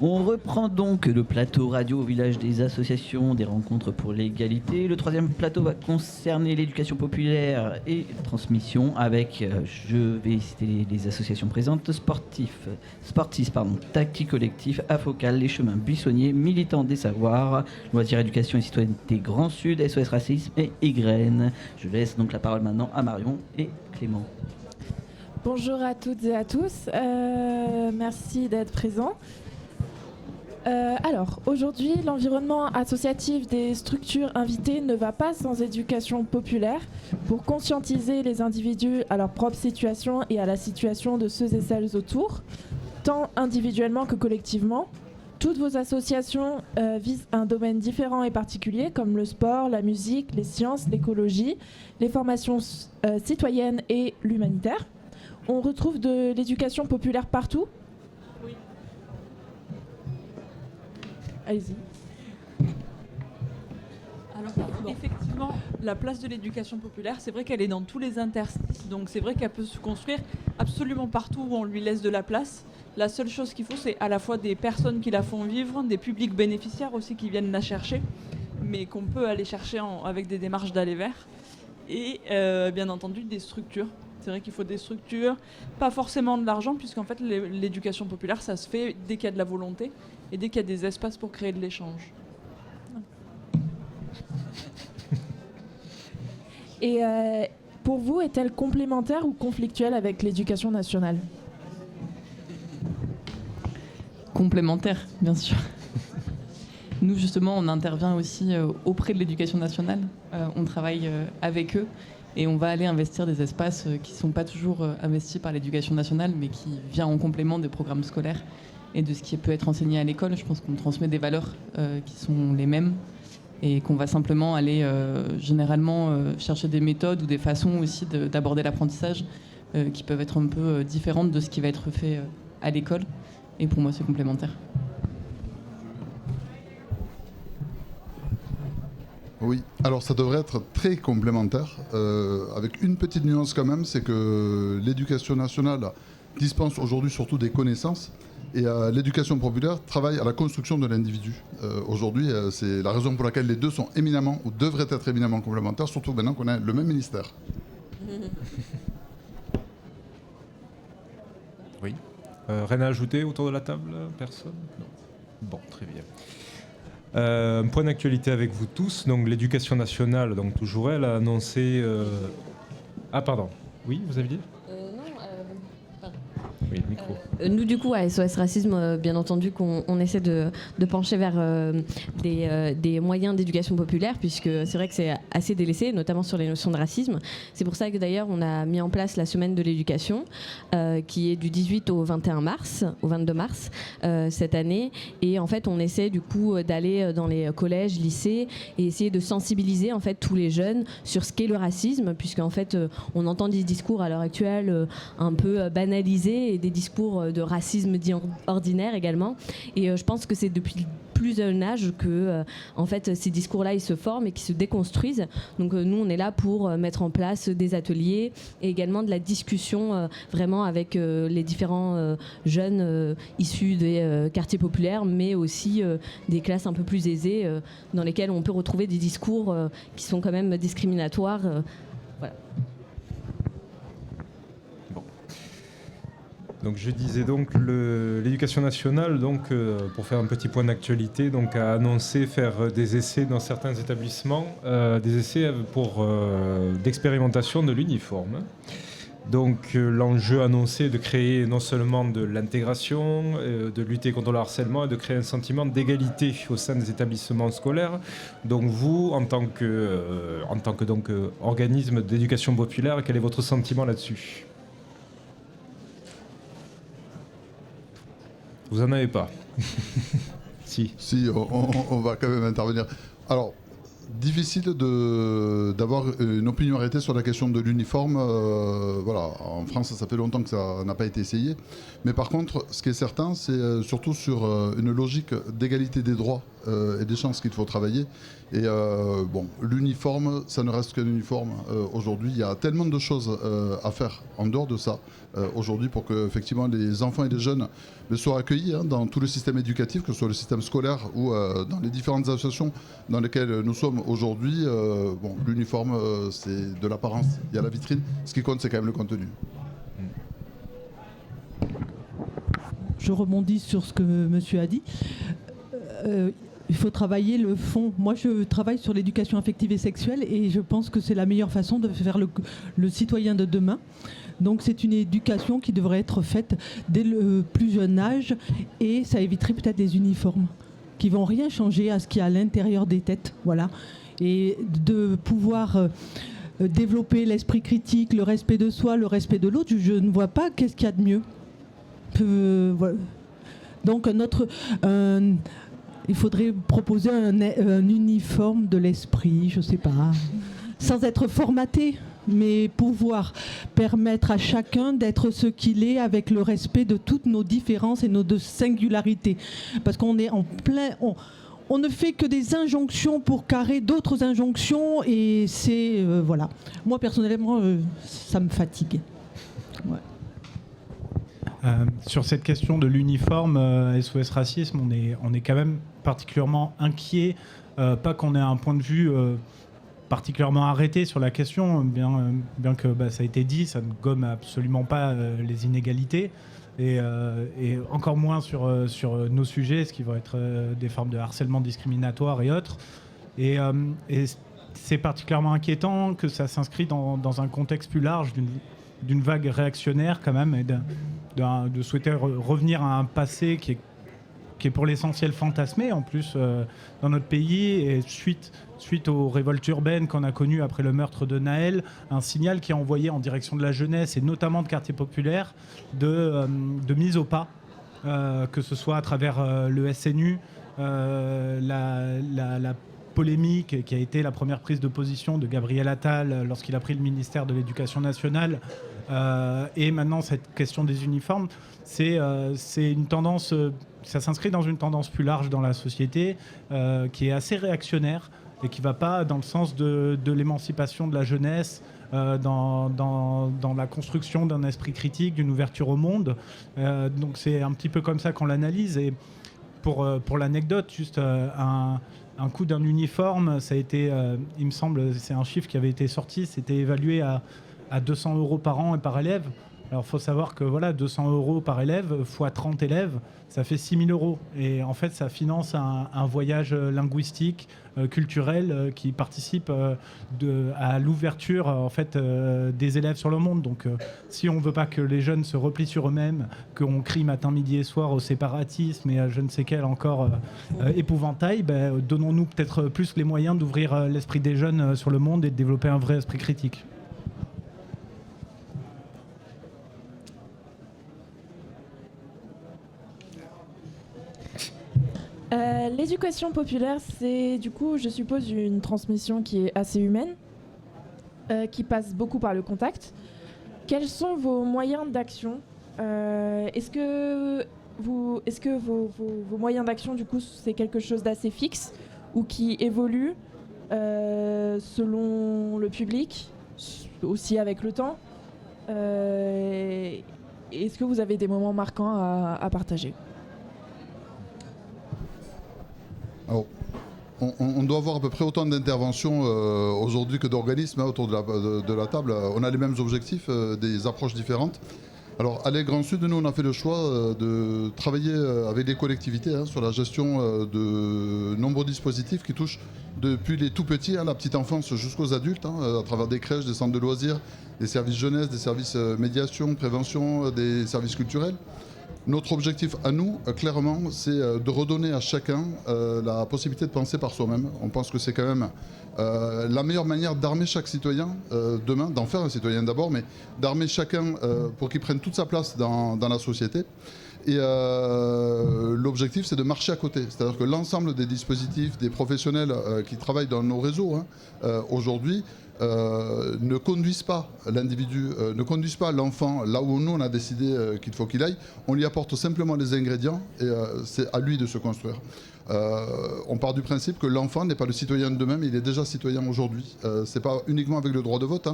On reprend donc le plateau radio au village des associations, des rencontres pour l'égalité. Le troisième plateau va concerner l'éducation populaire et transmission avec, je vais citer les associations présentes, Sportifs, Tactique Collectif, Afocal, Les Chemins Buissonniers, Militants des Savoirs, Loisirs, Éducation et Citoyenneté Grand Sud, SOS Racisme et Ygraine. Je laisse donc la parole maintenant à Marion et Clément. Bonjour à toutes et à tous, merci d'être présents. Alors, aujourd'hui, l'environnement associatif des structures invitées ne va pas sans éducation populaire pour conscientiser les individus à leur propre situation et à la situation de ceux et celles autour, tant individuellement que collectivement. Toutes vos associations visent un domaine différent et particulier, comme le sport, la musique, les sciences, l'écologie, les formations citoyennes et l'humanitaire. On retrouve de l'éducation populaire partout. Oui. Allez-y. Alors, effectivement, la place de l'éducation populaire, c'est vrai qu'elle est dans tous les interstices. Donc, c'est vrai qu'elle peut se construire absolument partout où on lui laisse de la place. La seule chose qu'il faut, c'est à la fois des personnes qui la font vivre, des publics bénéficiaires aussi qui viennent la chercher, mais qu'on peut aller chercher avec des démarches d'aller vers. Et bien entendu, des structures. C'est vrai qu'il faut des structures, pas forcément de l'argent, puisqu'en fait, l'éducation populaire, ça se fait dès qu'il y a de la volonté et dès qu'il y a des espaces pour créer de l'échange. Et pour vous, est-elle complémentaire ou conflictuelle avec l'éducation nationale ? Complémentaire, bien sûr. Nous, justement, on intervient aussi auprès de l'éducation nationale. On travaille avec eux et on va aller investir des espaces qui ne sont pas toujours investis par l'éducation nationale, mais qui viennent en complément des programmes scolaires et de ce qui peut être enseigné à l'école. Je pense qu'on transmet des valeurs qui sont les mêmes et qu'on va simplement aller généralement chercher des méthodes ou des façons aussi d'aborder l'apprentissage qui peuvent être un peu différentes de ce qui va être fait à l'école. Et pour moi, c'est complémentaire. Oui, alors ça devrait être très complémentaire, avec une petite nuance quand même, c'est que l'éducation nationale dispense aujourd'hui surtout des connaissances, et l'éducation populaire travaille à la construction de l'individu. Aujourd'hui, c'est la raison pour laquelle les deux sont éminemment, ou devraient être éminemment complémentaires, surtout maintenant qu'on a le même ministère. Oui. Rien à ajouter autour de la table ? Personne ? Non. Bon, très bien. Un point d'actualité avec vous tous. Donc, l'éducation nationale, toujours elle, a annoncé... Ah, pardon. Oui, vous avez dit ? Oui, le micro. Nous, du coup, à SOS Racisme, bien entendu, qu'on essaie de pencher vers des moyens d'éducation populaire, puisque c'est vrai que c'est assez délaissé, notamment sur les notions de racisme. C'est pour ça que d'ailleurs, on a mis en place la semaine de l'éducation, qui est du 18 au 21 mars, au 22 mars cette année. Et en fait, on essaie du coup d'aller dans les collèges, lycées, et essayer de sensibiliser en fait tous les jeunes sur ce qu'est le racisme, puisqu'en fait, on entend des discours à l'heure actuelle un peu banalisés, et des discours de racisme dit ordinaire également. Et je pense que c'est depuis plus jeune âge que en fait, ces discours-là, ils se forment et qui se déconstruisent. Donc nous, on est là pour mettre en place des ateliers et également de la discussion vraiment avec les différents jeunes issus des quartiers populaires, mais aussi des classes un peu plus aisées dans lesquelles on peut retrouver des discours qui sont quand même discriminatoires. Voilà. Donc je disais l'éducation nationale, pour faire un petit point d'actualité, a annoncé faire des essais dans certains établissements, des essais d'expérimentation de l'uniforme. Donc l'enjeu annoncé est de créer non seulement de l'intégration, de lutter contre le harcèlement et de créer un sentiment d'égalité au sein des établissements scolaires. Donc vous, en tant que organisme d'éducation populaire, quel est votre sentiment là-dessus ? Vous n'en avez pas. Si, on va quand même intervenir. Alors, difficile d'avoir une opinion arrêtée sur la question de l'uniforme. Voilà, en France, ça fait longtemps que ça n'a pas été essayé. Mais par contre, ce qui est certain, c'est surtout sur une logique d'égalité des droits et des chances qu'il faut travailler. Et l'uniforme, ça ne reste qu'un uniforme. Aujourd'hui, il y a tellement de choses à faire en dehors de ça, aujourd'hui, pour que effectivement les enfants et les jeunes soient accueillis dans tout le système éducatif, que ce soit le système scolaire ou dans les différentes associations dans lesquelles nous sommes aujourd'hui. L'uniforme, c'est de l'apparence. Il y a la vitrine. Ce qui compte, c'est quand même le contenu. Je rebondis sur ce que monsieur a dit. Il faut travailler le fond. Moi, je travaille sur l'éducation affective et sexuelle et je pense que c'est la meilleure façon de faire le citoyen de demain. Donc, c'est une éducation qui devrait être faite dès le plus jeune âge et ça éviterait peut-être des uniformes qui vont rien changer à ce qu'il y a à l'intérieur des têtes. Voilà. Et de pouvoir développer l'esprit critique, le respect de soi, le respect de l'autre, je ne vois pas qu'est-ce qu'il y a de mieux. Voilà. Donc, il faudrait proposer un uniforme de l'esprit, je ne sais pas, sans être formaté, mais pouvoir permettre à chacun d'être ce qu'il est avec le respect de toutes nos différences et nos singularités. Parce qu'on est en plein... On ne fait que des injonctions pour carrer d'autres injonctions et c'est... voilà. Moi, personnellement, ça me fatigue. Ouais. Sur cette question de l'uniforme, SOS Racisme, on est quand même particulièrement inquiet, pas qu'on ait un point de vue particulièrement arrêté sur la question, bien que ça a été dit, ça ne gomme absolument pas les inégalités, et encore moins sur nos sujets, ce qui va être des formes de harcèlement discriminatoire et autres. Et c'est particulièrement inquiétant que ça s'inscrit dans un contexte plus large d'une vague réactionnaire quand même, et de souhaiter revenir à un passé qui est pour l'essentiel fantasmé en plus dans notre pays, et suite aux révoltes urbaines qu'on a connues après le meurtre de Naël, un signal qui est envoyé en direction de la jeunesse et notamment de quartiers populaires de mise au pas, que ce soit à travers le SNU, la polémique qui a été la première prise de position de Gabriel Attal lorsqu'il a pris le ministère de l'Éducation nationale, et maintenant cette question des uniformes, c'est une tendance, ça s'inscrit dans une tendance plus large dans la société, qui est assez réactionnaire et qui ne va pas dans le sens de l'émancipation de la jeunesse, dans la construction d'un esprit critique, d'une ouverture au monde. Donc c'est un petit peu comme ça qu'on l'analyse. Et pour l'anecdote, juste un coût d'un uniforme, ça a été, il me semble, c'est un chiffre qui avait été sorti, c'était évalué à 200 € par an et par élève. Alors il faut savoir que 200 € par élève fois 30 élèves, ça fait 6 000 €. Et en fait, ça finance un voyage linguistique, culturel, qui participe à l'ouverture en fait, des élèves sur le monde. Donc si on ne veut pas que les jeunes se replient sur eux-mêmes, qu'on crie matin, midi et soir au séparatisme et à je ne sais quel encore épouvantail, donnons-nous peut-être plus les moyens d'ouvrir l'esprit des jeunes sur le monde et de développer un vrai esprit critique. L'éducation populaire, c'est du coup, je suppose, une transmission qui est assez humaine, qui passe beaucoup par le contact. Quels sont vos moyens d'action ? Est-ce que vos moyens d'action, du coup, c'est quelque chose d'assez fixe ou qui évolue selon le public, aussi avec le temps ? Est-ce que vous avez des moments marquants à partager ? Alors, on doit avoir à peu près autant d'interventions aujourd'hui que d'organismes autour de la table. On a les mêmes objectifs, des approches différentes. Alors, à l'Est Grand Sud, nous, on a fait le choix de travailler avec des collectivités sur la gestion de nombreux dispositifs qui touchent depuis les tout petits, la petite enfance jusqu'aux adultes, à travers des crèches, des centres de loisirs, des services jeunesse, des services médiation, prévention, des services culturels. Notre objectif à nous, clairement, c'est de redonner à chacun la possibilité de penser par soi-même. On pense que c'est quand même la meilleure manière d'armer chaque citoyen demain, d'en faire un citoyen d'abord, mais d'armer chacun pour qu'il prenne toute sa place dans la société. Et l'objectif, c'est de marcher à côté. C'est-à-dire que l'ensemble des dispositifs, des professionnels qui travaillent dans nos réseaux aujourd'hui, ne conduisent pas l'individu, ne conduisent pas l'enfant là où nous on a décidé qu'il faut qu'il aille. On lui apporte simplement les ingrédients et c'est à lui de se construire. On part du principe que l'enfant n'est pas le citoyen de demain, mais il est déjà citoyen aujourd'hui. C'est pas uniquement avec le droit de vote.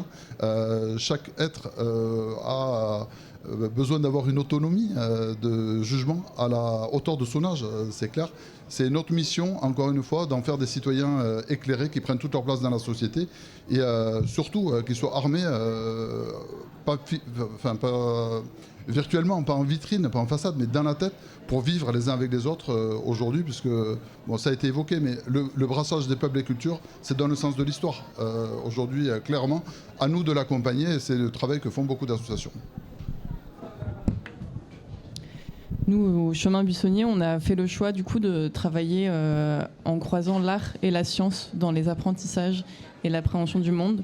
Chaque être a besoin d'avoir une autonomie de jugement à la hauteur de son âge, c'est clair. C'est notre mission, encore une fois, d'en faire des citoyens éclairés qui prennent toute leur place dans la société et surtout qu'ils soient armés, pas virtuellement, pas en vitrine, pas en façade, mais dans la tête pour vivre les uns avec les autres aujourd'hui, puisque ça a été évoqué, mais le brassage des peuples et cultures, c'est dans le sens de l'histoire. Aujourd'hui, clairement, à nous de l'accompagner et c'est le travail que font beaucoup d'associations. Nous, au Chemin Buissonnier, on a fait le choix du coup de travailler en croisant l'art et la science dans les apprentissages et l'appréhension du monde.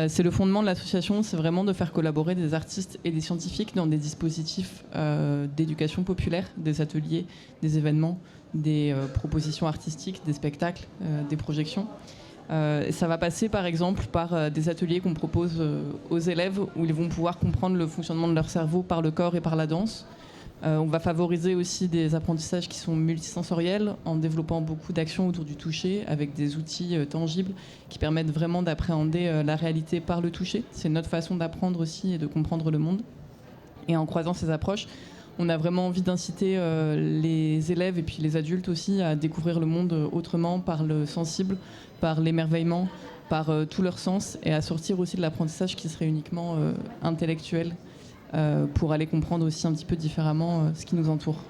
C'est le fondement de l'association, c'est vraiment de faire collaborer des artistes et des scientifiques dans des dispositifs d'éducation populaire, des ateliers, des événements, des propositions artistiques, des spectacles, des projections. Ça va passer par exemple par des ateliers qu'on propose aux élèves où ils vont pouvoir comprendre le fonctionnement de leur cerveau par le corps et par la danse. On va favoriser aussi des apprentissages qui sont multisensoriels en développant beaucoup d'actions autour du toucher avec des outils tangibles qui permettent vraiment d'appréhender la réalité par le toucher. C'est notre façon d'apprendre aussi et de comprendre le monde. Et en croisant ces approches, on a vraiment envie d'inciter les élèves et puis les adultes aussi à découvrir le monde autrement par le sensible, par l'émerveillement, par tous leurs sens et à sortir aussi de l'apprentissage qui serait uniquement intellectuel. Pour aller comprendre aussi un petit peu différemment ce qui nous entoure.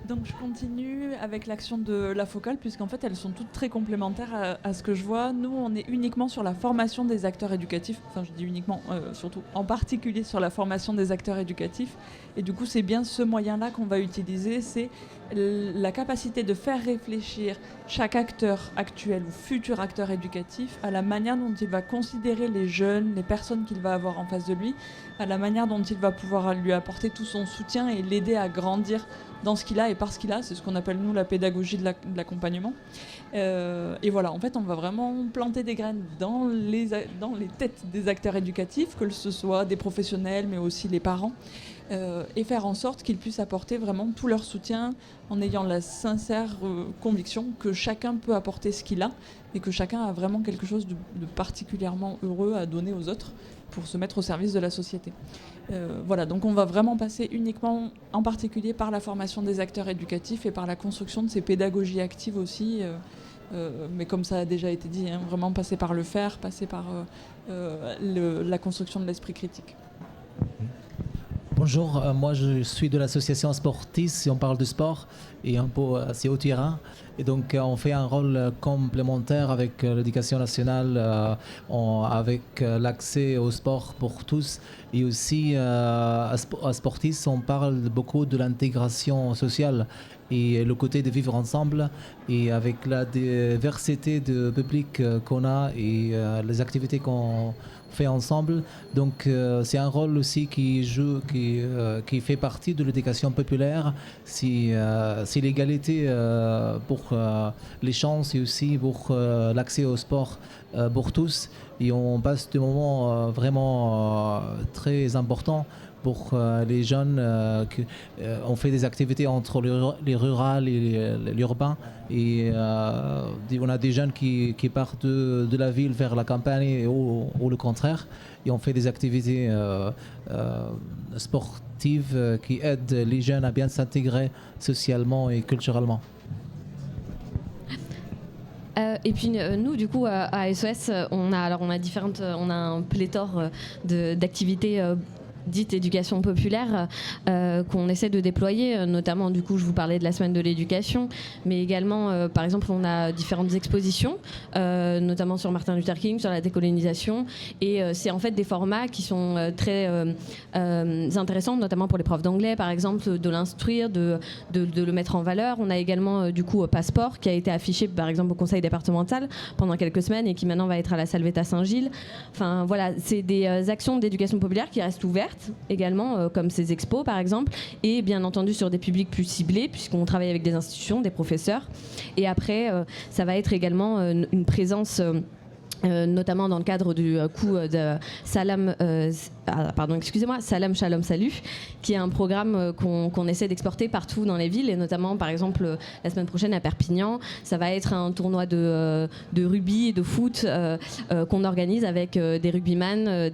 Donc je continue avec l'action de la focale, puisqu'en fait elles sont toutes très complémentaires à ce que je vois. Nous, on est uniquement sur la formation des acteurs éducatifs, enfin je dis uniquement, surtout en particulier sur la formation des acteurs éducatifs. Et du coup, c'est bien ce moyen-là qu'on va utiliser, c'est la capacité de faire réfléchir chaque acteur actuel ou futur acteur éducatif à la manière dont il va considérer les jeunes, les personnes qu'il va avoir en face de lui, à la manière dont il va pouvoir lui apporter tout son soutien et l'aider à grandir dans ce qu'il a et par ce qu'il a. C'est ce qu'on appelle, nous, la pédagogie de l'accompagnement. Et voilà, en fait, on va vraiment planter des graines dans les têtes des acteurs éducatifs, que ce soit des professionnels, mais aussi les parents, et faire en sorte qu'ils puissent apporter vraiment tout leur soutien en ayant la sincère conviction que chacun peut apporter ce qu'il a et que chacun a vraiment quelque chose de particulièrement heureux à donner aux autres pour se mettre au service de la société. Voilà, donc on va vraiment passer uniquement, en particulier par la formation des acteurs éducatifs et par la construction de ces pédagogies actives aussi, mais comme ça a déjà été dit, vraiment passer par le faire, passer par la construction de l'esprit critique. Bonjour, moi je suis de l'association Sportis, si on parle de sport, et un peu c'est au terrain. Et donc on fait un rôle complémentaire avec l'éducation nationale, avec l'accès au sport pour tous. Et aussi à Sportis, on parle beaucoup de l'intégration sociale et le côté de vivre ensemble. Et avec la diversité de public qu'on a et les activités qu'on fait ensemble. Donc c'est un rôle aussi qui fait partie de l'éducation populaire. C'est l'égalité pour les chances et aussi pour l'accès au sport pour tous. Et on passe des moments vraiment très importants pour les jeunes. On fait des activités entre les rurales et l'urbain. Et on a des jeunes qui partent de la ville vers la campagne ou le contraire. Et on fait des activités sportives qui aident les jeunes à bien s'intégrer socialement et culturellement. Et puis nous, du coup, à SOS, on a un pléthore d'activités dite éducation populaire qu'on essaie de déployer, notamment du coup je vous parlais de la semaine de l'éducation, mais également par exemple on a différentes expositions, notamment sur Martin Luther King, sur la décolonisation, et c'est en fait des formats qui sont très intéressants, notamment pour les profs d'anglais par exemple, de l'instruire, de le mettre en valeur. On a également du coup Passeport qui a été affiché par exemple au conseil départemental pendant quelques semaines et qui maintenant va être à la Salvetat Saint-Gilles. Enfin voilà, c'est des actions d'éducation populaire qui restent ouvertes également, comme ces expos par exemple, et bien entendu sur des publics plus ciblés puisqu'on travaille avec des institutions, des professeurs, et après ça va être également une présence notamment dans le cadre du coup de Salam Shalom Salut, qui est un programme qu'on essaie d'exporter partout dans les villes, et notamment par exemple la semaine prochaine à Perpignan, ça va être un tournoi de rugby et de foot qu'on organise avec des rugbyman,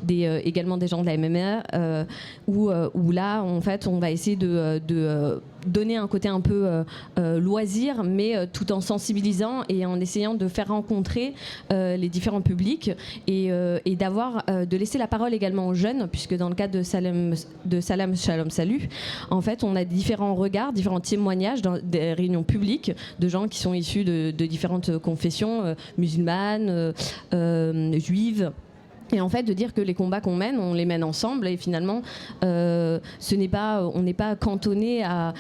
également des gens de la MMA, où là en fait on va essayer de donner un côté un peu loisir, mais tout en sensibilisant et en essayant de faire rencontrer les différents publics et de laisser la parole également aux jeunes, puisque dans le cadre de Salam Shalom Salut, en fait on a différents regards, différents témoignages dans des réunions publiques de gens qui sont issus de différentes confessions musulmanes, juives. Et en fait, de dire que les combats qu'on mène, on les mène ensemble, et finalement, on n'est pas cantonné à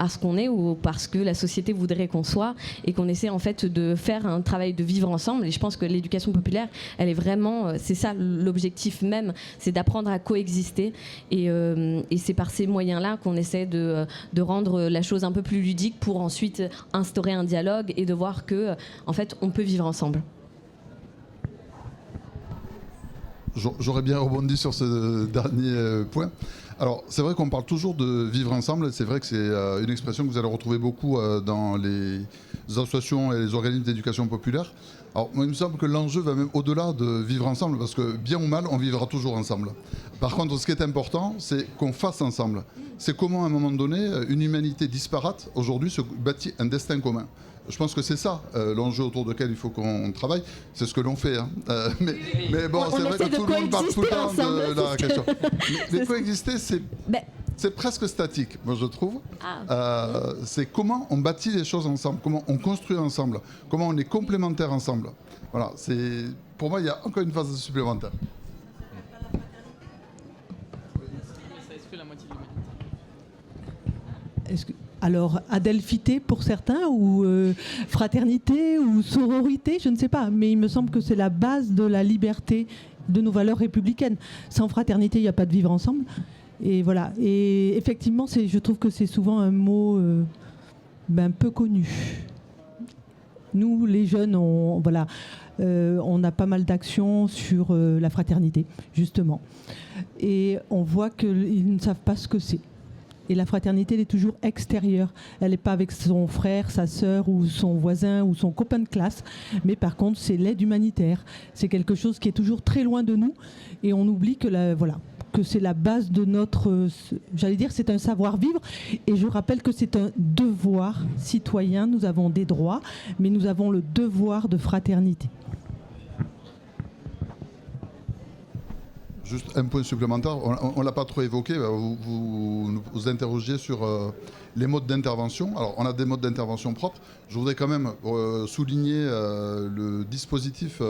ce qu'on est ou parce que la société voudrait qu'on soit, et qu'on essaie en fait de faire un travail de vivre ensemble. Et je pense que l'éducation populaire, elle est vraiment, c'est ça l'objectif même, c'est d'apprendre à coexister. Et c'est par ces moyens-là qu'on essaie de rendre la chose un peu plus ludique pour ensuite instaurer un dialogue et de voir que, en fait, on peut vivre ensemble. J'aurais bien rebondi sur ce dernier point. Alors, c'est vrai qu'on parle toujours de vivre ensemble. C'est vrai que c'est une expression que vous allez retrouver beaucoup dans les associations et les organismes d'éducation populaire. Alors, moi, il me semble que l'enjeu va même au-delà de vivre ensemble, parce que bien ou mal, on vivra toujours ensemble. Par contre, ce qui est important, c'est qu'on fasse ensemble. C'est comment, à un moment donné, une humanité disparate, aujourd'hui, se bâtit un destin commun. Je pense que c'est ça l'enjeu autour duquel il faut qu'on travaille. C'est ce que l'on fait. Hein. Mais bon, c'est vrai que tout le monde parle tout le temps de la question. Mais coexister, c'est presque statique, moi je trouve. C'est comment on bâtit les choses ensemble, comment on construit ensemble, comment on est complémentaires ensemble. Voilà, pour moi, il y a encore une phase supplémentaire. Ça exclut la moitié de l'humanité. Alors, adelphité pour certains, ou fraternité, ou sororité, je ne sais pas. Mais il me semble que c'est la base de la liberté, de nos valeurs républicaines. Sans fraternité, il n'y a pas de vivre ensemble. Et voilà. Et effectivement, je trouve que c'est souvent un mot peu connu. Nous, les jeunes, on a pas mal d'actions sur la fraternité, justement. Et on voit qu'ils ne savent pas ce que c'est. Et la fraternité, elle est toujours extérieure. Elle n'est pas avec son frère, sa sœur ou son voisin ou son copain de classe. Mais par contre, c'est l'aide humanitaire. C'est quelque chose qui est toujours très loin de nous. Et on oublie que c'est la base de notre... J'allais dire, c'est un savoir-vivre. Et je rappelle que c'est un devoir citoyen. Nous avons des droits, mais nous avons le devoir de fraternité. Juste un point supplémentaire, on ne l'a pas trop évoqué, vous interrogiez sur les modes d'intervention. Alors on a des modes d'intervention propres. Je voudrais quand même souligner le dispositif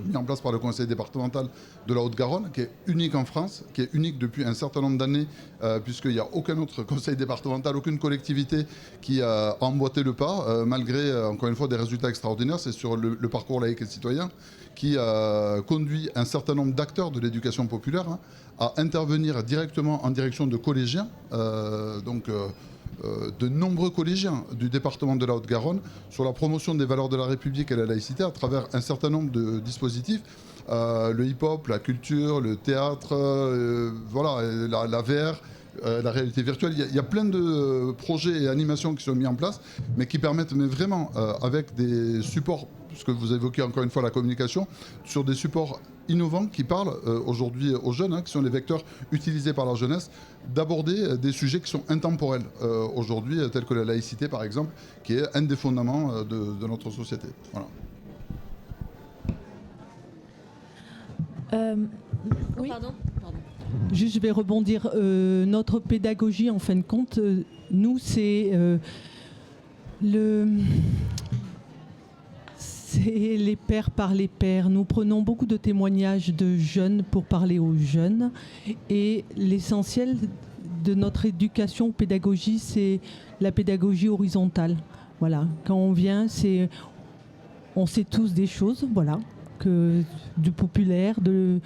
mis en place par le conseil départemental de la Haute-Garonne, qui est unique en France, qui est unique depuis un certain nombre d'années, puisqu'il n'y a aucun autre conseil départemental, aucune collectivité qui a emboîté le pas, malgré, encore une fois, des résultats extraordinaires. C'est sur le parcours laïque et citoyen, qui conduit un certain nombre d'acteurs de l'éducation populaire à intervenir directement en direction de collégiens, de nombreux collégiens du département de la Haute-Garonne, sur la promotion des valeurs de la République et la laïcité à travers un certain nombre de dispositifs. Le hip-hop, la culture, le théâtre, la VR, la réalité virtuelle. Il y a plein de projets et animations qui sont mis en place, mais qui permettent vraiment, avec des supports, puisque vous évoquez encore une fois la communication, sur des supports innovants qui parlent aujourd'hui aux jeunes, qui sont les vecteurs utilisés par la jeunesse, d'aborder des sujets qui sont intemporels aujourd'hui, tels que la laïcité par exemple, qui est un des fondements de notre société. Voilà. Oui. Pardon. Juste, je vais rebondir. Notre pédagogie, en fin de compte, nous, c'est les pairs par les pairs. Nous prenons beaucoup de témoignages de jeunes pour parler aux jeunes. Et l'essentiel de notre éducation, pédagogie, c'est la pédagogie horizontale. Voilà. Quand on vient, on sait tous des choses, voilà. Du populaire, du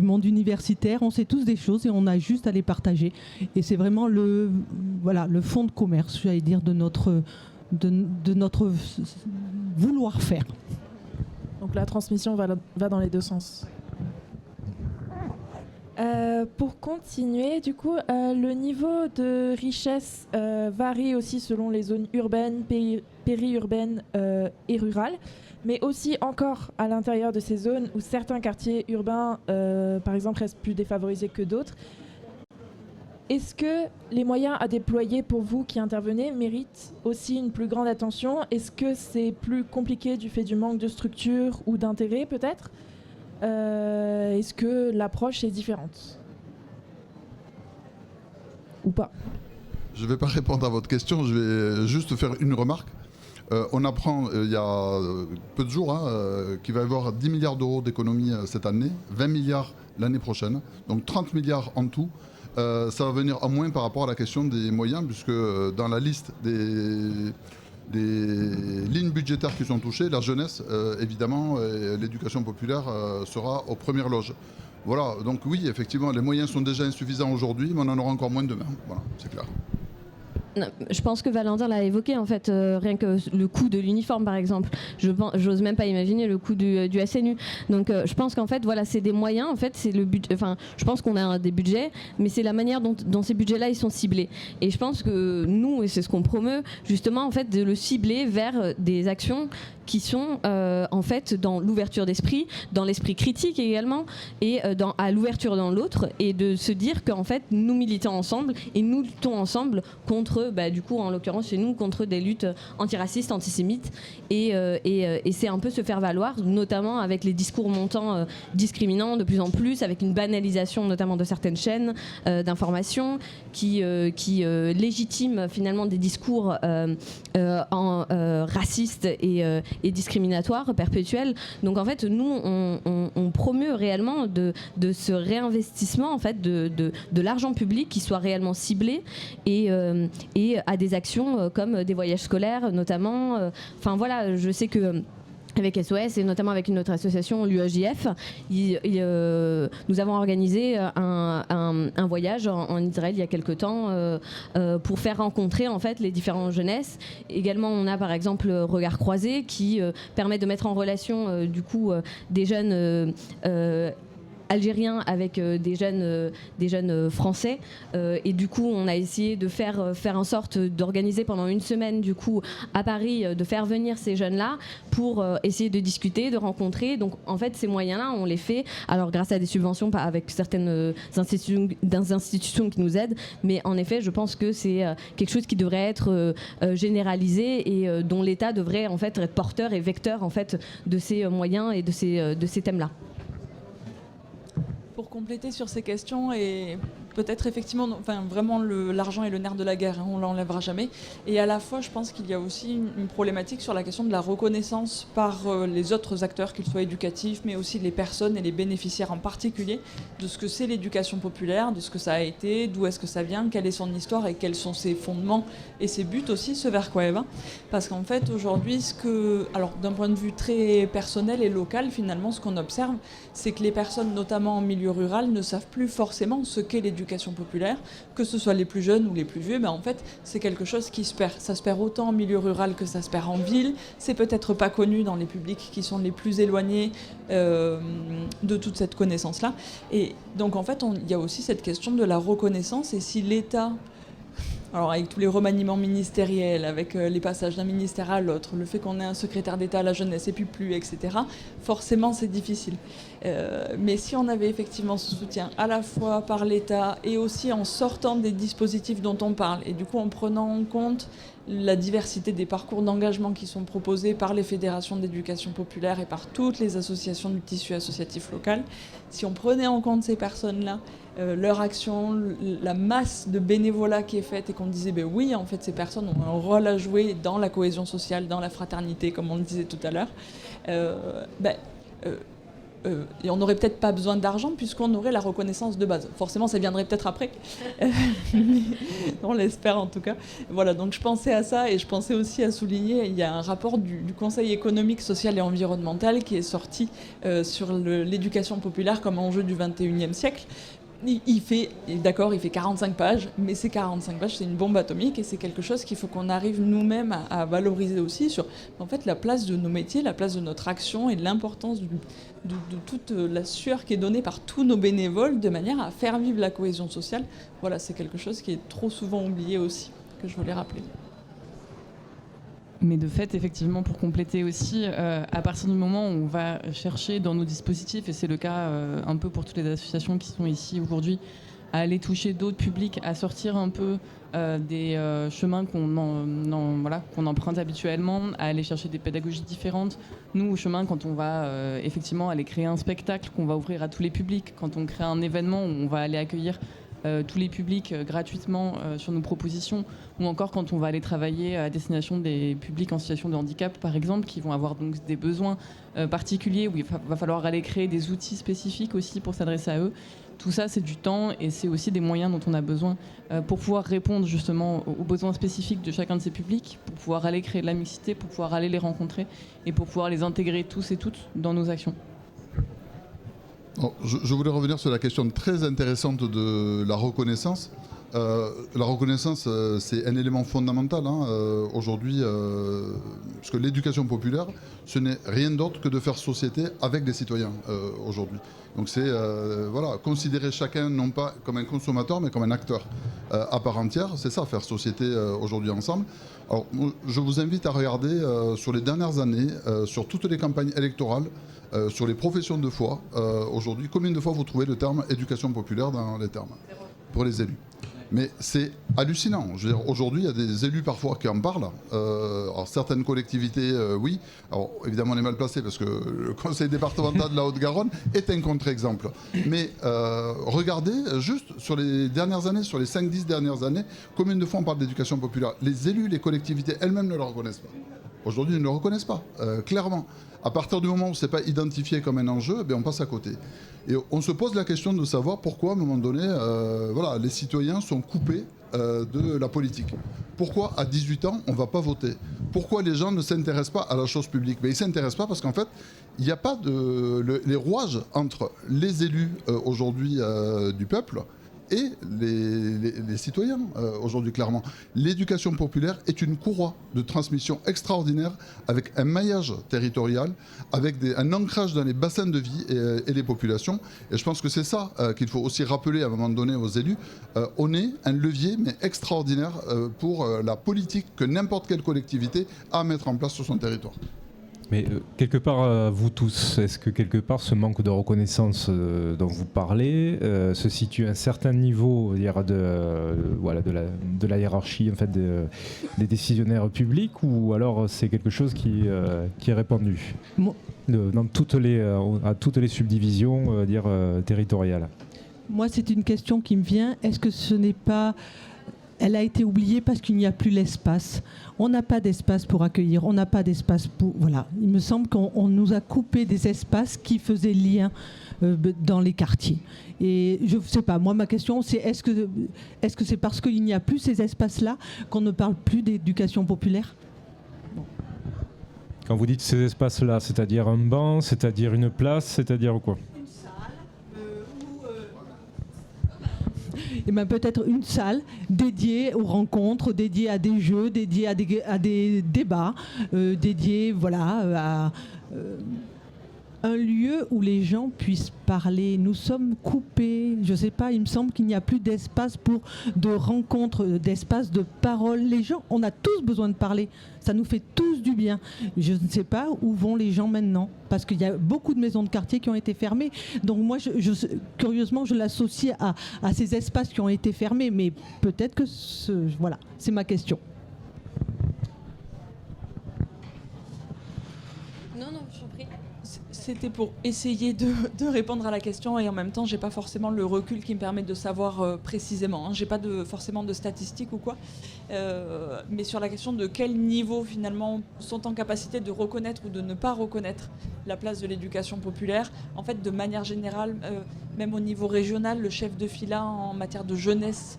monde universitaire, on sait tous des choses et on a juste à les partager. Et c'est vraiment le fond de commerce, j'allais dire, de notre vouloir faire. Donc la transmission va dans les deux sens. Pour continuer, du coup, le niveau de richesse varie aussi selon les zones urbaines, périurbaines et rurales, mais aussi encore à l'intérieur de ces zones où certains quartiers urbains, par exemple, restent plus défavorisés que d'autres. Est-ce que les moyens à déployer pour vous qui intervenez méritent aussi une plus grande attention? Est-ce que c'est plus compliqué du fait du manque de structure ou d'intérêt peut-être? Est-ce que l'approche est différente? Ou pas? Je ne vais pas répondre à votre question, je vais juste faire une remarque. On apprend il y a peu de jours qu'il va y avoir 10 milliards d'euros d'économies cette année, 20 milliards l'année prochaine, donc 30 milliards en tout. Ça va venir à moins par rapport à la question des moyens, puisque dans la liste des lignes budgétaires qui sont touchées, la jeunesse, évidemment, et l'éducation populaire sera aux premières loges. Voilà, donc oui, effectivement, les moyens sont déjà insuffisants aujourd'hui, mais on en aura encore moins demain. Voilà, c'est clair. Je pense que Valentin l'a évoqué en fait, rien que le coût de l'uniforme par exemple. J'ose même pas imaginer le coût du SNU. Donc je pense qu'en fait voilà, c'est des moyens en fait, c'est le budget. Enfin, je pense qu'on a des budgets, mais c'est la manière dont ces budgets-là ils sont ciblés. Et je pense que nous, et c'est ce qu'on promeut justement en fait, de le cibler vers des actions qui sont en fait dans l'ouverture d'esprit, dans l'esprit critique également, et à l'ouverture dans l'autre, et de se dire qu'en fait nous militons ensemble et nous luttons ensemble contre, du coup en l'occurrence chez nous, contre des luttes antiracistes, antisémites, et c'est un peu se faire valoir, notamment avec les discours montants discriminants de plus en plus, avec une banalisation notamment de certaines chaînes d'information qui légitiment finalement des discours racistes et discriminatoire, perpétuel. Donc en fait, nous, on promeut réellement de ce réinvestissement en fait, de l'argent public qui soit réellement ciblé et à des actions comme des voyages scolaires notamment. Enfin voilà, je sais que avec SOS et notamment avec une autre association, l'UEJF, nous avons organisé un voyage en Israël il y a quelque temps pour faire rencontrer en fait les différentes jeunesses. Également, on a par exemple Regard Croisé qui permet de mettre en relation du coup des jeunes algériens avec des jeunes français, et du coup on a essayé de faire en sorte d'organiser pendant une semaine du coup à Paris, de faire venir ces jeunes là pour essayer de discuter, de rencontrer. Donc en fait ces moyens là on les fait alors grâce à des subventions, pas avec certaines institutions qui nous aident, mais en effet je pense que c'est quelque chose qui devrait être généralisé et dont l'État devrait en fait être porteur et vecteur en fait de ces moyens et de ces thèmes là. Pour compléter sur ces questions, et peut-être effectivement, enfin vraiment l'argent est le nerf de la guerre, on l'enlèvera jamais. Et à la fois, je pense qu'il y a aussi une problématique sur la question de la reconnaissance par les autres acteurs, qu'ils soient éducatifs, mais aussi les personnes et les bénéficiaires en particulier, de ce que c'est l'éducation populaire, de ce que ça a été, d'où est-ce que ça vient, quelle est son histoire et quels sont ses fondements et ses buts aussi, ce vers quoi elle va. Parce qu'en fait, aujourd'hui, alors d'un point de vue très personnel et local, finalement, ce qu'on observe, c'est que les personnes, notamment en milieu rural, ne savent plus forcément ce qu'est l'éducation populaire, que ce soit les plus jeunes ou les plus vieux. En fait, c'est quelque chose qui se perd. Ça se perd autant en milieu rural que ça se perd en ville. C'est peut-être pas connu dans les publics qui sont les plus éloignés de toute cette connaissance-là. Et donc, en fait, il y a aussi cette question de la reconnaissance. Et si l'État... Alors avec tous les remaniements ministériels, avec les passages d'un ministère à l'autre, le fait qu'on ait un secrétaire d'État à la jeunesse et puis plus, etc., forcément c'est difficile. Mais si on avait effectivement ce soutien à la fois par l'État et aussi en sortant des dispositifs dont on parle, et du coup en prenant en compte la diversité des parcours d'engagement qui sont proposés par les fédérations d'éducation populaire et par toutes les associations du tissu associatif local, si on prenait en compte ces personnes-là, leur action, la masse de bénévolat qui est faite et qu'on disait oui, en fait ces personnes ont un rôle à jouer dans la cohésion sociale, dans la fraternité, comme on le disait tout à l'heure, et on n'aurait peut-être pas besoin d'argent puisqu'on aurait la reconnaissance de base. Forcément, ça viendrait peut-être après, on l'espère en tout cas. Voilà, donc je pensais à ça et je pensais aussi à souligner, il y a un rapport du Conseil économique, social et environnemental qui est sorti sur l'éducation populaire comme enjeu du 21e siècle. il fait 45 pages, mais ces 45 pages, c'est une bombe atomique et c'est quelque chose qu'il faut qu'on arrive nous-mêmes à valoriser aussi sur en fait, la place de nos métiers, la place de notre action et l'importance de toute la sueur qui est donnée par tous nos bénévoles de manière à faire vivre la cohésion sociale. Voilà, c'est quelque chose qui est trop souvent oublié aussi, que je voulais rappeler. Mais de fait, effectivement, pour compléter aussi, à partir du moment où on va chercher dans nos dispositifs, et c'est le cas un peu pour toutes les associations qui sont ici aujourd'hui, à aller toucher d'autres publics, à sortir un peu des chemins qu'on emprunte habituellement, à aller chercher des pédagogies différentes. Nous, au chemin, quand on va effectivement aller créer un spectacle qu'on va ouvrir à tous les publics, quand on crée un événement où on va aller accueillir tous les publics gratuitement sur nos propositions, ou encore quand on va aller travailler à destination des publics en situation de handicap, par exemple, qui vont avoir donc des besoins particuliers, où il va falloir aller créer des outils spécifiques aussi pour s'adresser à eux. Tout ça, c'est du temps et c'est aussi des moyens dont on a besoin pour pouvoir répondre justement aux besoins spécifiques de chacun de ces publics, pour pouvoir aller créer de la mixité, pour pouvoir aller les rencontrer et pour pouvoir les intégrer tous et toutes dans nos actions. Je voulais revenir sur la question très intéressante de la reconnaissance. La reconnaissance, c'est un élément fondamental aujourd'hui, parce que l'éducation populaire, ce n'est rien d'autre que de faire société avec les citoyens aujourd'hui. Donc c'est considérer chacun non pas comme un consommateur, mais comme un acteur à part entière. C'est ça, faire société aujourd'hui ensemble. Alors, je vous invite à regarder sur les dernières années, sur toutes les campagnes électorales, sur les professions de foi, aujourd'hui, combien de fois vous trouvez le terme éducation populaire dans les termes pour les élus? Mais c'est hallucinant. Je veux dire, aujourd'hui, il y a des élus parfois qui en parlent. Alors, certaines collectivités, oui. Alors, évidemment, on est mal placé parce que le conseil départemental de la Haute-Garonne est un contre-exemple. Mais regardez, juste sur les dernières années, sur les 5-10 dernières années, combien de fois on parle d'éducation populaire? Les élus, les collectivités elles-mêmes ne le reconnaissent pas. Aujourd'hui, ils ne le reconnaissent pas, clairement. À partir du moment où ce n'est pas identifié comme un enjeu, on passe à côté. Et on se pose la question de savoir pourquoi, à un moment donné, les citoyens sont coupés de la politique. Pourquoi, à 18 ans, on ne va pas voter? Pourquoi les gens ne s'intéressent pas à la chose publique? Ils ne s'intéressent pas parce qu'en fait, il n'y a pas les rouages entre les élus aujourd'hui du peuple et les citoyens aujourd'hui, clairement. L'éducation populaire est une courroie de transmission extraordinaire avec un maillage territorial, avec un ancrage dans les bassins de vie et les populations. Et je pense que c'est ça qu'il faut aussi rappeler à un moment donné aux élus. On est un levier, mais extraordinaire pour la politique que n'importe quelle collectivité a à mettre en place sur son territoire. Mais quelque part, vous tous, est-ce que quelque part ce manque de reconnaissance dont vous parlez se situe à un certain niveau de la hiérarchie en fait, des décisionnaires publics, ou alors c'est quelque chose qui est répandu dans à toutes les subdivisions territoriales? Moi, c'est une question qui me vient. Est-ce que ce n'est pas... Elle a été oubliée parce qu'il n'y a plus l'espace. On n'a pas d'espace pour accueillir, on n'a pas d'espace pour... Voilà, il me semble qu'on nous a coupé des espaces qui faisaient lien dans les quartiers. Et je ne sais pas, moi ma question c'est est-ce que c'est parce qu'il n'y a plus ces espaces-là qu'on ne parle plus d'éducation populaire? Quand vous dites ces espaces-là, c'est-à-dire un banc, c'est-à-dire une place, c'est-à-dire quoi? Et peut-être une salle dédiée aux rencontres, dédiée à des jeux, dédiée à des débats, dédiée à un lieu où les gens puissent parler. Nous sommes coupés, je ne sais pas, il me semble qu'il n'y a plus d'espace de rencontres, d'espace de parole. Les gens, on a tous besoin de parler, ça nous fait tous du bien. Je ne sais pas où vont les gens maintenant, parce qu'il y a beaucoup de maisons de quartier qui ont été fermées. Donc moi, curieusement, je l'associe à ces espaces qui ont été fermés, mais peut-être que c'est ma question. C'était pour essayer de répondre à la question et en même temps, j'ai pas forcément le recul qui me permet de savoir précisément. J'ai pas forcément de statistiques ou quoi. Mais sur la question de quel niveau finalement sont en capacité de reconnaître ou de ne pas reconnaître la place de l'éducation populaire, en fait, de manière générale, même au niveau régional, le chef de fila en matière de jeunesse,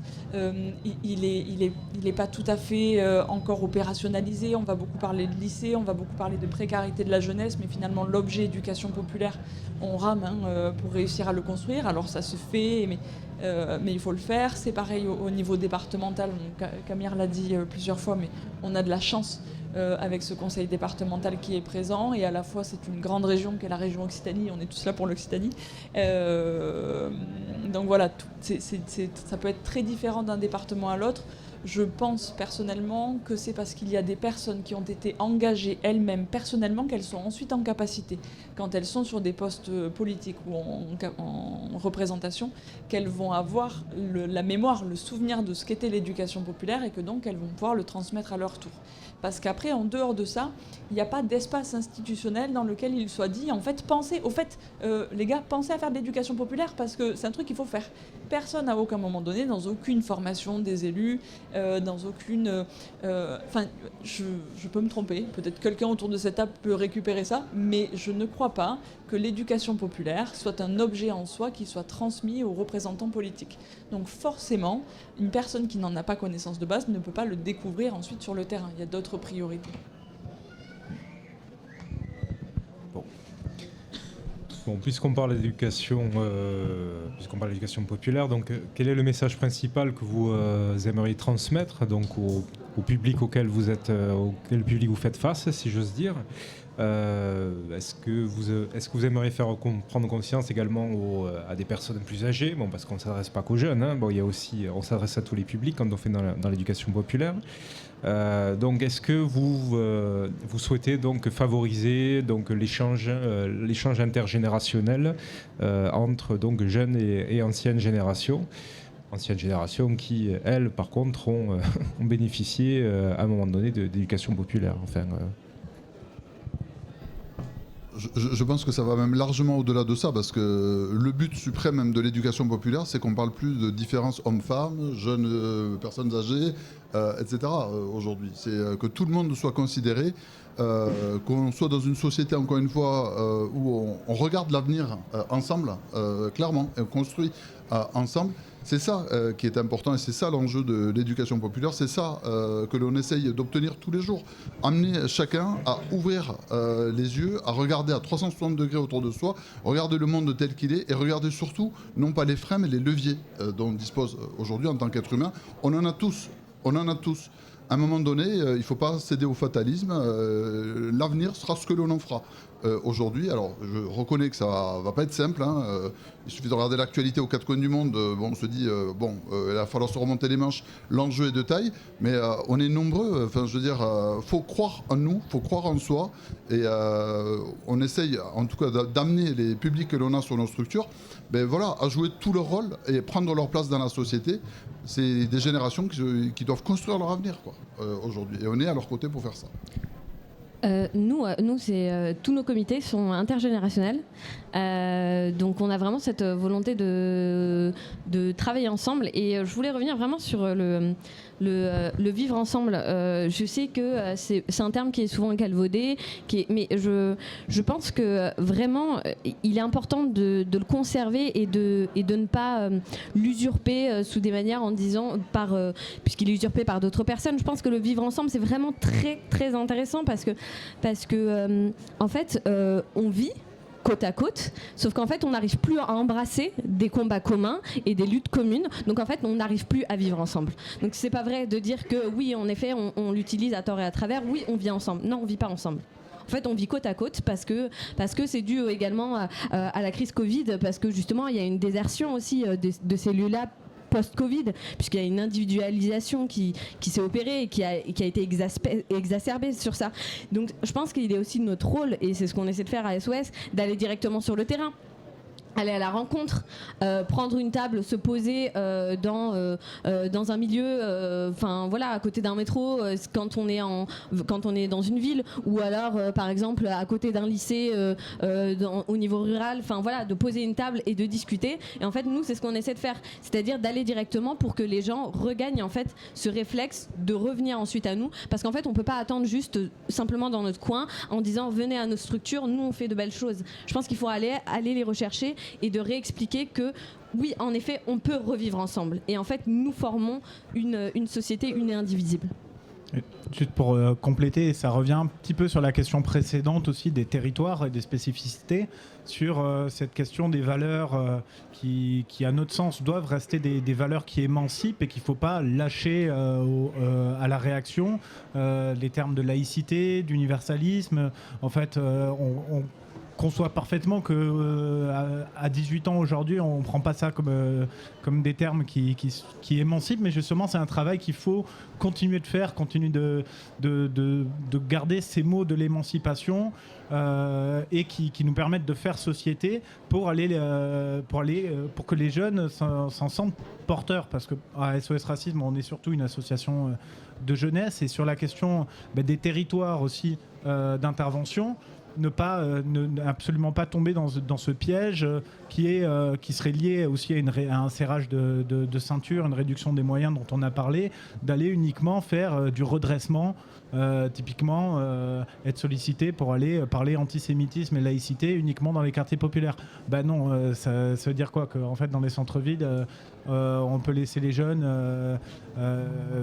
il est pas tout à fait encore opérationnalisé. On va beaucoup parler de lycée, on va beaucoup parler de précarité de la jeunesse, mais finalement l'objet projet éducation populaire, on rame pour réussir à le construire. Alors ça se fait, mais il faut le faire. C'est pareil au niveau départemental. Camille l'a dit plusieurs fois, mais on a de la chance avec ce conseil départemental qui est présent. Et à la fois, c'est une grande région qu'est la région Occitanie. On est tous là pour l'Occitanie. Donc voilà, ça peut être très différent d'un département à l'autre. Je pense personnellement que c'est parce qu'il y a des personnes qui ont été engagées elles-mêmes personnellement qu'elles sont ensuite en capacité, quand elles sont sur des postes politiques ou en représentation, qu'elles vont avoir la mémoire, le souvenir de ce qu'était l'éducation populaire et que donc elles vont pouvoir le transmettre à leur tour. Parce qu'après, en dehors de ça, il n'y a pas d'espace institutionnel dans lequel il soit dit, en fait, les gars, pensez à faire de l'éducation populaire parce que c'est un truc qu'il faut faire. Personne à aucun moment donné, dans aucune formation des élus, dans aucune... je peux me tromper, peut-être quelqu'un autour de cette table peut récupérer ça, mais je ne crois pas que l'éducation populaire soit un objet en soi qui soit transmis aux représentants politiques. Donc forcément, une personne qui n'en a pas connaissance de base ne peut pas le découvrir ensuite sur le terrain. Il y a d'autres priorités. Bon, puisqu'on parle d'éducation populaire, donc quel est le message principal que vous aimeriez transmettre donc au public auquel auquel public vous faites face, si j'ose dire? Est-ce que vous aimeriez faire prendre conscience également à des personnes plus âgées, bon, parce qu'on ne s'adresse pas qu'aux jeunes, hein. Bon, il y a aussi, on s'adresse à tous les publics quand on fait dans l'éducation populaire. Donc, est-ce que vous souhaitez donc favoriser donc l'échange intergénérationnel entre donc jeunes et anciennes générations? Anciennes générations qui, elles, par contre, ont bénéficié à un moment donné d'éducation populaire. Enfin, Je pense que ça va même largement au-delà de ça, parce que le but suprême même de l'éducation populaire, c'est qu'on ne parle plus de différence hommes-femmes, jeunes personnes âgées, etc. Aujourd'hui. C'est que tout le monde soit considéré, qu'on soit dans une société, encore une fois, où on regarde l'avenir ensemble, clairement, et on construit ensemble. C'est ça qui est important et c'est ça l'enjeu de l'éducation populaire, c'est ça que l'on essaye d'obtenir tous les jours. Amener chacun à ouvrir les yeux, à regarder à 360 degrés autour de soi, regarder le monde tel qu'il est et regarder surtout, non pas les freins, mais les leviers dont on dispose aujourd'hui en tant qu'être humain. On en a tous. À un moment donné, il ne faut pas céder au fatalisme. L'avenir sera ce que l'on en fera. Aujourd'hui, alors je reconnais que ça ne va pas être simple. Il suffit de regarder l'actualité aux quatre coins du monde. On se dit, il va falloir se remonter les manches. L'enjeu est de taille, mais on est nombreux. Enfin, je veux dire, faut croire en nous, faut croire en soi. Et on essaye, en tout cas, d'amener les publics que l'on a sur nos structures, à jouer tout leur rôle et prendre leur place dans la société. C'est des générations qui doivent construire leur avenir aujourd'hui. Et on est à leur côté pour faire ça. Nous, tous nos comités sont intergénérationnels. Donc on a vraiment cette volonté de travailler ensemble. Et je voulais revenir vraiment sur le vivre ensemble. Je sais que c'est un terme qui est souvent galvaudé, mais je pense que vraiment il est important de le conserver et de ne pas l'usurper sous des manières en disant puisqu'il est usurpé par d'autres personnes. Je pense que le vivre ensemble c'est vraiment très très intéressant parce que en fait on vit côte à côte, sauf qu'en fait on n'arrive plus à embrasser des combats communs et des luttes communes, donc en fait on n'arrive plus à vivre ensemble. Donc c'est pas vrai de dire que oui en effet on l'utilise à tort et à travers, oui on vit ensemble, non on vit pas ensemble. En fait, on vit côte à côte parce que c'est dû également à la crise Covid, parce que justement il y a une désertion aussi de ces lieux-là post-Covid, puisqu'il y a une individualisation qui s'est opérée et qui a été exacerbée sur ça. Donc je pense qu'il est aussi de notre rôle, et c'est ce qu'on essaie de faire à SOS, d'aller directement sur le terrain. Aller à la rencontre, prendre une table, se poser dans un milieu, à côté d'un métro, quand on est dans une ville, ou alors par exemple à côté d'un lycée au niveau rural, de poser une table et de discuter. Et en fait nous c'est ce qu'on essaie de faire, c'est-à-dire d'aller directement pour que les gens regagnent en fait ce réflexe de revenir ensuite à nous, parce qu'en fait on peut pas attendre juste simplement dans notre coin en disant venez à nos structures, nous on fait de belles choses. Je pense qu'il faut aller les rechercher et de réexpliquer que oui, en effet, on peut revivre ensemble. Et en fait, nous formons une société une et indivisible. juste pour compléter, ça revient un petit peu sur la question précédente aussi des territoires et des spécificités, sur cette question des valeurs qui, à notre sens, doivent rester des valeurs qui émancipent et qu'il ne faut pas lâcher à la réaction. Les termes de laïcité, d'universalisme, en fait, on conçoit parfaitement que à 18 ans aujourd'hui, on ne prend pas ça comme des termes qui émancipent, mais justement, c'est un travail qu'il faut continuer de faire, continuer de garder ces mots de l'émancipation et qui nous permettent de faire société pour que les jeunes s'en sentent porteurs. Parce qu'à SOS Racisme, on est surtout une association de jeunesse, et sur la question des territoires aussi d'intervention, absolument pas tomber dans ce piège qui serait lié aussi à un serrage de ceinture, une réduction des moyens dont on a parlé, d'aller uniquement faire du redressement, typiquement être sollicité pour aller parler antisémitisme et laïcité uniquement dans les quartiers populaires. Non, ça veut dire quoi? Qu'en fait dans les centres-villes, on peut laisser les jeunes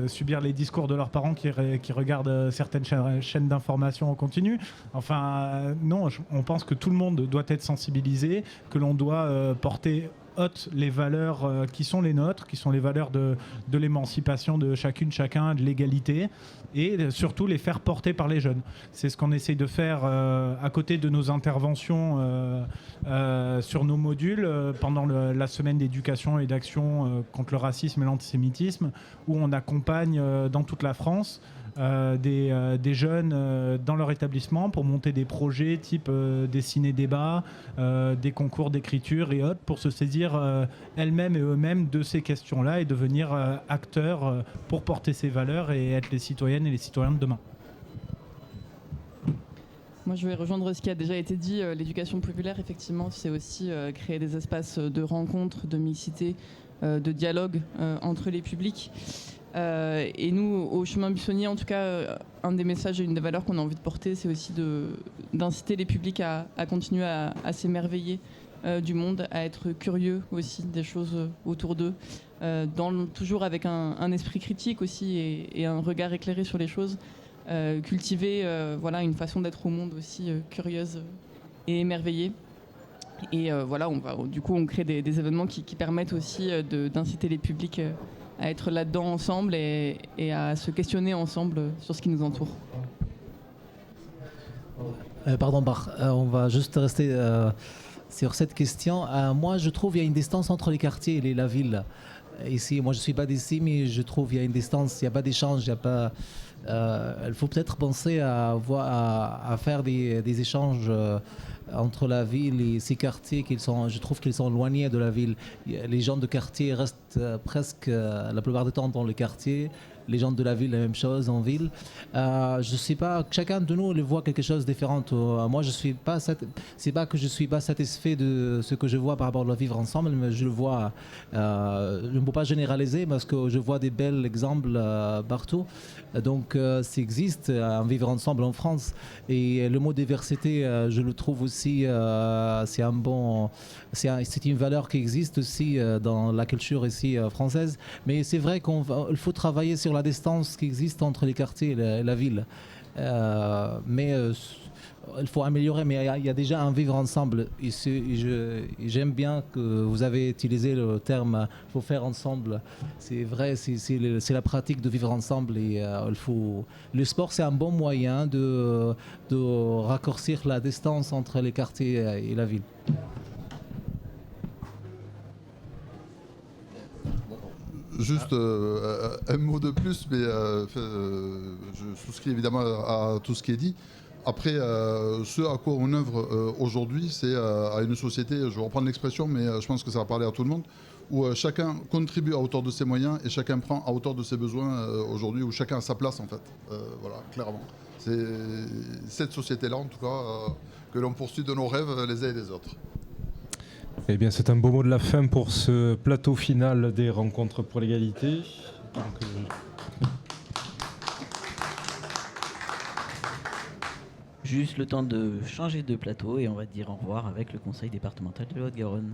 subir les discours de leurs parents qui regardent certaines chaînes d'information en continu. Enfin, non, on pense que tout le monde doit être sensibilisé, que l'on doit porter haute les valeurs qui sont les nôtres, qui sont les valeurs de l'émancipation de chacune, chacun, de l'égalité, et surtout les faire porter par les jeunes. C'est ce qu'on essaye de faire à côté de nos interventions sur nos modules pendant la semaine d'éducation et d'action contre le racisme et l'antisémitisme, où on accompagne dans toute la France des jeunes dans leur établissement pour monter des projets type des ciné-débats, des concours d'écriture et autres, pour se saisir elles-mêmes et eux-mêmes de ces questions-là et devenir acteurs pour porter ces valeurs et être les citoyennes et les citoyens de demain. Moi, je vais rejoindre ce qui a déjà été dit. L'éducation populaire, effectivement, c'est aussi créer des espaces de rencontre, de mixité, de dialogue entre les publics. Et nous, au Chemin Buissonnier, en tout cas, un des messages et une des valeurs qu'on a envie de porter, c'est aussi d'inciter les publics à continuer à s'émerveiller du monde, à être curieux aussi des choses autour d'eux, toujours avec un esprit critique aussi et un regard éclairé sur les choses, cultiver une façon d'être au monde aussi curieuse et émerveillée. Et on crée des événements qui permettent aussi d'inciter les publics à être là-dedans ensemble et à se questionner ensemble sur ce qui nous entoure. Pardon, on va juste rester sur cette question. Moi, je trouve qu'il y a une distance entre les quartiers et la ville. Ici, moi, je ne suis pas d'ici, mais je trouve qu'il y a une distance, il n'y a pas d'échange, il n'y a pas... il faut peut-être penser à faire des échanges entre la ville et ces quartiers je trouve qu'ils sont éloignés de la ville. Les gens de quartier restent presque la plupart du temps dans le quartier. Les gens de la ville, la même chose en ville. Je sais pas, chacun de nous voit quelque chose de différent. Moi, c'est pas que je suis pas satisfait de ce que je vois par rapport à vivre ensemble, mais je le vois. Je ne peux pas généraliser parce que je vois des bels exemples partout. Donc, ça existe un vivre ensemble en France. Et le mot diversité, je le trouve aussi, c'est une valeur qui existe aussi dans la culture ici française. Mais c'est vrai qu'il faut travailler sur la distance qui existe entre les quartiers et la ville. Mais il faut améliorer, mais il y a déjà un vivre ensemble. J'aime bien que vous avez utilisé le terme « il faut faire ensemble ». C'est vrai, c'est la pratique de vivre ensemble. Et, le sport, c'est un bon moyen de raccourcir la distance entre les quartiers et la ville. Juste un mot de plus, mais je souscris évidemment à tout ce qui est dit. Après, ce à quoi on œuvre aujourd'hui, c'est à une société, je vais reprendre l'expression, mais je pense que ça va parler à tout le monde, où chacun contribue à hauteur de ses moyens et chacun prend à hauteur de ses besoins aujourd'hui, où chacun a sa place en fait. Voilà, clairement. C'est cette société-là, en tout cas, que l'on poursuit de nos rêves les uns et les autres. Eh bien, c'est un beau mot de la fin pour ce plateau final des Rencontres pour l'égalité. Juste le temps de changer de plateau et on va dire au revoir avec le conseil départemental de la Haute-Garonne.